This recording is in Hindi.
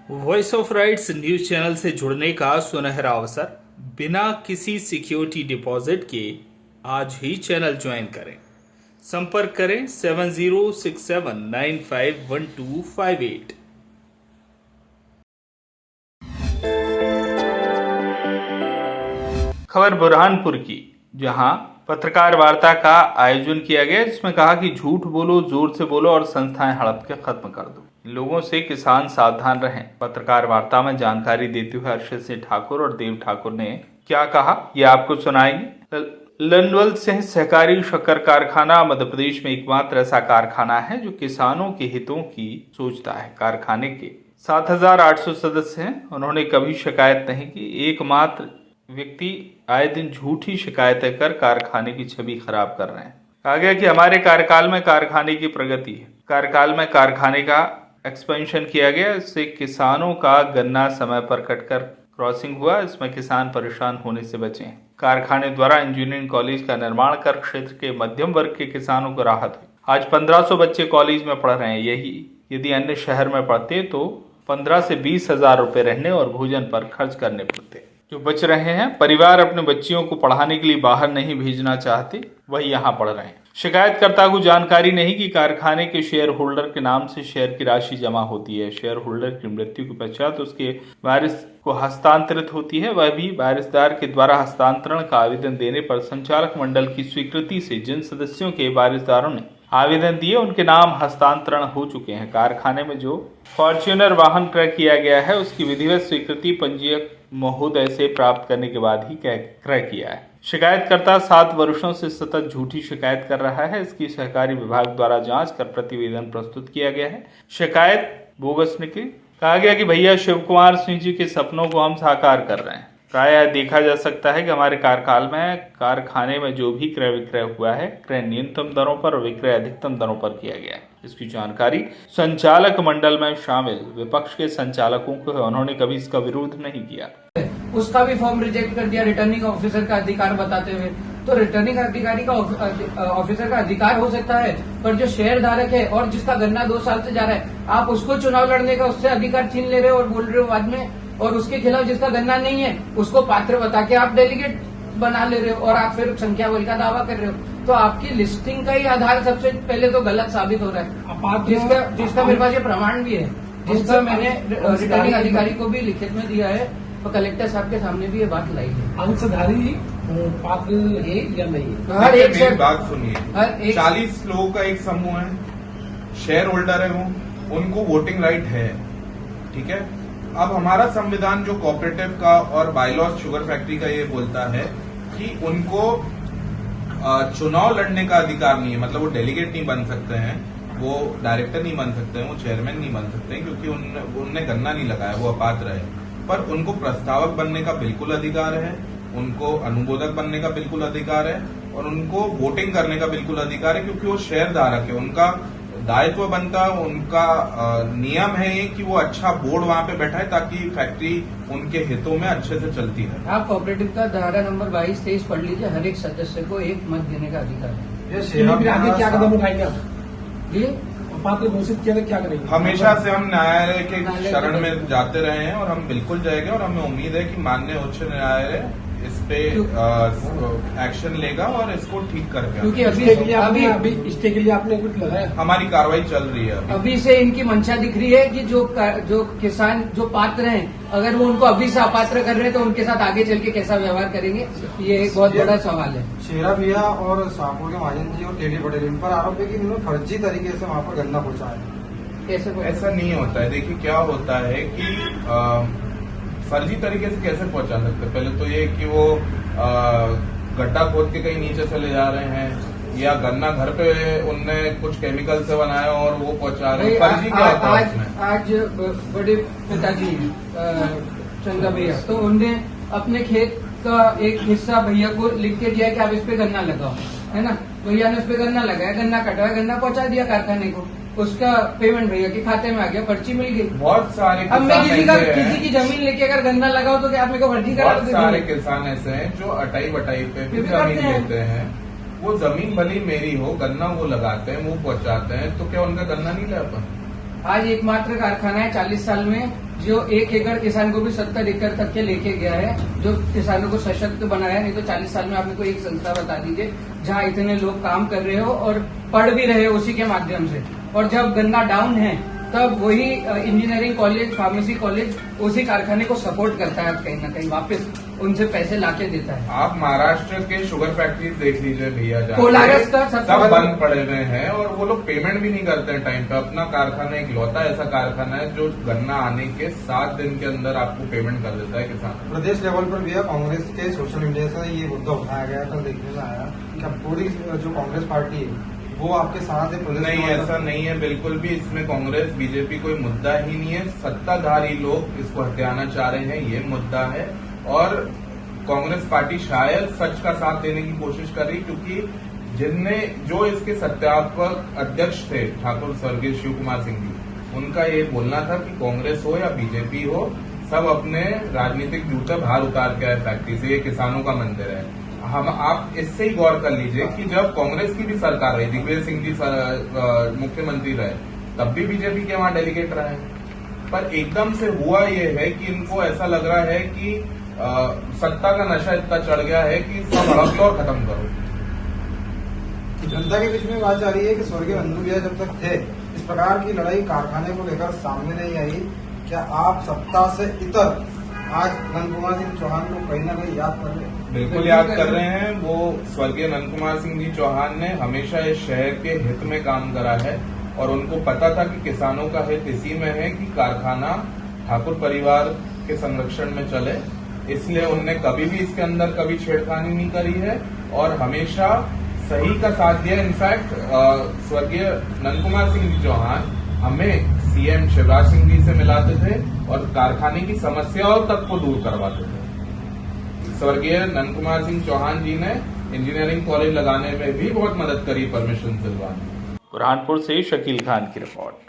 Voice of rights news channel से जुड़ने का सुनहरा अवसर। बिना किसी सिक्योरिटी डिपॉजिट के आज ही चैनल ज्वाइन करें। संपर्क करें 7067951258। खबर बुरहानपुर की, जहां पत्रकार वार्ता का आयोजन किया गया, जिसमें कहा कि झूठ बोलो, जोर से बोलो और संस्थाएं हड़प के खत्म कर दो। लोगों से किसान सावधान रहें। पत्रकार वार्ता में जानकारी देते हुए हर्षित सिंह ठाकुर और देव ठाकुर ने क्या कहा, ये आपको सुनाएंगे। लनवल सिंह सहकारी शक्कर कारखाना मध्य प्रदेश में एकमात्र ऐसा कारखाना है जो किसानों के हितों की सोचता है। कारखाने के 7,800 सदस्य हैं। उन्होंने कभी शिकायत नहीं की। एकमात्र व्यक्ति आए दिन झूठी शिकायतें कर कारखाने की छवि खराब कर रहे हैं। कहा गया कि हमारे कार्यकाल में कारखाने की प्रगति है। कार्यकाल में कारखाने का एक्सपेंशन किया गया। इससे किसानों का गन्ना समय पर कटकर क्रॉसिंग हुआ। इसमें किसान परेशान होने से बचे हैं। कारखाने द्वारा इंजीनियरिंग कॉलेज का निर्माण कर क्षेत्र के मध्यम वर्ग के किसानों को राहत हुई। आज 1500 बच्चे कॉलेज में पढ़ रहे हैं। यही यदि अन्य शहर में पढ़ते तो 15 से 20 हजार रुपए रहने और भोजन पर खर्च करने पड़ते। जो बच रहे हैं, परिवार अपने बच्चियों को पढ़ाने के लिए बाहर नहीं भेजना चाहते, वही यहाँ पढ़ रहे हैं। शिकायतकर्ता को जानकारी नहीं कि कारखाने के शेयर होल्डर के नाम से शेयर की राशि जमा होती है। शेयर होल्डर की मृत्यु के पश्चात उसके वारिस को हस्तांतरित होती है। वह भी वारिसदार के द्वारा हस्तांतरण का आवेदन देने पर संचालक मंडल की स्वीकृति से जिन सदस्यों के वारिसदारों ने आवेदन दिए उनके नाम हस्तांतरण हो चुके हैं। कारखाने में जो फॉर्च्यूनर वाहन क्रय किया गया है उसकी विधिवत स्वीकृति पंजीयक महोदय से प्राप्त करने के बाद ही क्रय किया है। शिकायतकर्ता 7 वर्षों से सतत झूठी शिकायत कर रहा है। इसकी सहकारी विभाग द्वारा जांच कर प्रतिवेदन प्रस्तुत किया गया है। शिकायत बोगस निकली। कहा गया कि भैया शिव कुमार सिंह जी के सपनों को हम साकार कर रहे हैं। प्रायः देखा जा सकता है कि हमारे कार्यकाल में कारखाने में जो भी क्रय विक्रय हुआ है, क्रय न्यूनतम दरों पर और विक्रय अधिकतम दरों पर किया गया है। इसकी जानकारी संचालक मंडल में शामिल विपक्ष के संचालकों को है। उन्होंने कभी इसका विरोध नहीं किया। उसका भी फॉर्म रिजेक्ट कर दिया रिटर्निंग ऑफिसर का अधिकार बताते हुए। तो रिटर्निंग अधिकारी का ऑफिसर का अधिकार हो सकता है, पर जो शेयर धारक है और जिसका गन्ना 2 साल से जा रहा है, आप उसको चुनाव लड़ने का उससे अधिकार छीन ले रहे हो और बोल रहे हो बाद में, और उसके खिलाफ जिसका गन्ना नहीं है उसको पात्र बता के आप डेलीगेट बना ले रहे हो और आप फिर संख्या बल का दावा कर रहे हो। तो आपकी लिस्टिंग का ही आधार सबसे पहले तो गलत साबित हो रहा है, जिसका मेरे पास ये प्रमाण भी है, जिसका मैंने रिटर्निंग अधिकारी को भी लिखित में दिया है और कलेक्टर साहब के सामने भी ये बात लाई है। अंशधारी पात्र है या नहीं है? हर एक से बात सुनिए। 40 लोगों का एक समूह है, शेयर होल्डर है, वो उनको वोटिंग राइट है, ठीक है। अब हमारा संविधान जो कोऑपरेटिव का और बायलॉज शुगर फैक्ट्री का ये बोलता है कि उनको चुनाव लड़ने का अधिकार नहीं है। मतलब वो डेलीगेट नहीं बन सकते हैं, वो डायरेक्टर नहीं बन सकते हैं, वो चेयरमैन नहीं बन सकते हैं, क्योंकि उनने गन्ना नहीं लगाया, वो अपात्र है। पर उनको प्रस्तावक बनने का बिल्कुल अधिकार है, उनको अनुमोदक बनने का बिल्कुल अधिकार है और उनको वोटिंग करने का बिल्कुल अधिकार है, क्योंकि वो शेयर धारक है। उनका दायित्व बनता है, उनका नियम है ये कि वो अच्छा बोर्ड वहां पे बैठा है ताकि फैक्ट्री उनके हितों में अच्छे से चलती है। आप कोऑपरेटिव का धारा नंबर 22-23 पढ़ लीजिए। हर एक सदस्य को एक मत देने का अधिकार है। आगे क्या कदम उठाएंगे आप? जी, पात्र घोषित किया क्या करेंगे? हमेशा से हम न्यायालय के शरण में जाते रहे हैं और हम बिल्कुल जाएंगे और हमें उम्मीद है कि माननीय उच्च न्यायालय इस पे एक्शन लेगा और इसको ठीक करके, क्योंकि अभी इसके लिए आपने कुछ लगाया? हमारी कार्रवाई चल रही है। अभी से इनकी मंशा दिख रही है कि जो किसान जो पात्र हैं, अगर वो उनको अभी से अपात्र कर रहे हैं तो उनके साथ आगे चल के कैसा व्यवहार करेंगे, ये एक बहुत बड़ा सवाल है। शेरा भैया और शाहपुर के महाजन जी और केडी पटेल, इन पर आरोप है कि इन्होंने फर्जी तरीके से वहाँ पर गन्ना पहुंचाया। कैसे? ऐसा नहीं होता है। देखिए क्या होता है कि फर्जी तरीके से कैसे पहुंचा सकते हैं? पहले तो ये कि वो गड्ढा खोद के कहीं नीचे चले जा रहे हैं, या गन्ना घर पे उनने कुछ केमिकल से बनाया और वो पहुंचा रहे हैं। फर्जी क्या होता है उसमें? आज बड़े पिताजी चंदा भैया, तो उनने अपने खेत का एक हिस्सा भैया को लिख के दिया कि आप इस पे गन्ना लगाओ, है ना। भैया ने उस पे गन्ना लगाया, गन्ना कटवाया, गन्ना पहुंचा दिया कारखाने को, उसका पेमेंट भैया के खाते में आ गया, पर्ची मिल गई। बहुत सारे अब मैं किसी की जमीन लेके अगर गन्ना लगाओ तो क्या आप मेरे को फर्जी करा? बहुत सारे किसान ऐसे हैं जो अटाई बटाई पे भी जमीन लेते हैं। वो जमीन भली मेरी हो, गन्ना वो लगाते हैं, वो पहुंचाते हैं, तो क्या उनका गन्ना नहीं लाता? आज एकमात्र कारखाना है 40 साल में जो 1 एकड़ किसान को भी 70 एकड़ तक के लेके गया है, जो किसानों को सशक्त बनाया। नहीं तो 40 साल में आपने कोई एक संस्था बता दीजिए जहाँ इतने लोग काम कर रहे हो और पढ़ भी रहे हो उसी के माध्यम से। और जब गन्ना डाउन है तब वही इंजीनियरिंग कॉलेज, फार्मेसी कॉलेज उसी कारखाने को सपोर्ट करता है, कहीं ना कहीं वापस उनसे पैसे लाके देता है। आप महाराष्ट्र के शुगर फैक्ट्री देख लीजिए भैया, कोलारस का सब बंद पड़े हुए हैं और वो लोग पेमेंट भी नहीं करते हैं टाइम पे। अपना कारखाना इकलौता ऐसा कारखाना है जो गन्ना आने के 7 दिन के अंदर आपको पेमेंट कर देता है किसान। प्रदेश लेवल पर भी है, कांग्रेस के सोशल मीडिया से ये मुद्दा उठाया गया, कल देखने में आया कि पूरी जो कांग्रेस पार्टी है वो आपके साथ है। नहीं, ऐसा नहीं है बिल्कुल भी। इसमें कांग्रेस बीजेपी कोई मुद्दा ही नहीं है। सत्ताधारी लोग इसको हथियाना चाह रहे हैं, ये मुद्दा है। और कांग्रेस पार्टी शायद सच का साथ देने की कोशिश कर रही, क्योंकि जो इसके सत्यापक अध्यक्ष थे ठाकुर स्वर्गीय शिव कुमार सिंह जी, उनका ये बोलना था कि कांग्रेस हो या बीजेपी हो, सब अपने राजनीतिक जूते बाहर उतार के आए फैक्ट्री से। ये किसानों का मंदिर है। आप इससे ही गौर कर लीजिए कि जब कांग्रेस की भी सरकार रही, दिग्विजय सिंह जी मुख्यमंत्री रहे, तब भी बीजेपी के वहां डेलीगेट रहे। पर एकदम से हुआ ये है कि इनको ऐसा लग रहा है कि सत्ता का नशा इतना चढ़ गया है कि सब हड़प लो और खत्म करो। जनता के बीच में बात जा रही है कि स्वर्गीय नंदू भैया जब तक थे इस प्रकार की लड़ाई कारखाने को लेकर सामने नहीं आई। क्या आप सत्ता से इतर आज नंद कुमार सिंह चौहान को कहीं ना कहीं याद कर रहे हैं? बिल्कुल याद कर रहे हैं। वो स्वर्गीय नंद कुमार सिंह जी चौहान ने हमेशा इस शहर के हित में काम करा है और उनको पता था कि किसानों का हित इसी में है कि कारखाना ठाकुर परिवार के संरक्षण में चले। इसलिए उनने कभी भी इसके अंदर कभी छेड़खानी नहीं करी है और हमेशा सही का साथ दिया। इनफैक्ट स्वर्गीय नंद कुमार सिंह जी चौहान हमें सीएम शिवराज सिंह जी से मिलाते थे और कारखाने की समस्याओं तक को दूर करवाते थे। स्वर्गीय नंद कुमार सिंह चौहान जी ने इंजीनियरिंग कॉलेज लगाने में भी बहुत मदद करी, परमिशन दिलवाने। बुरहानपुर से शकील खान की रिपोर्ट।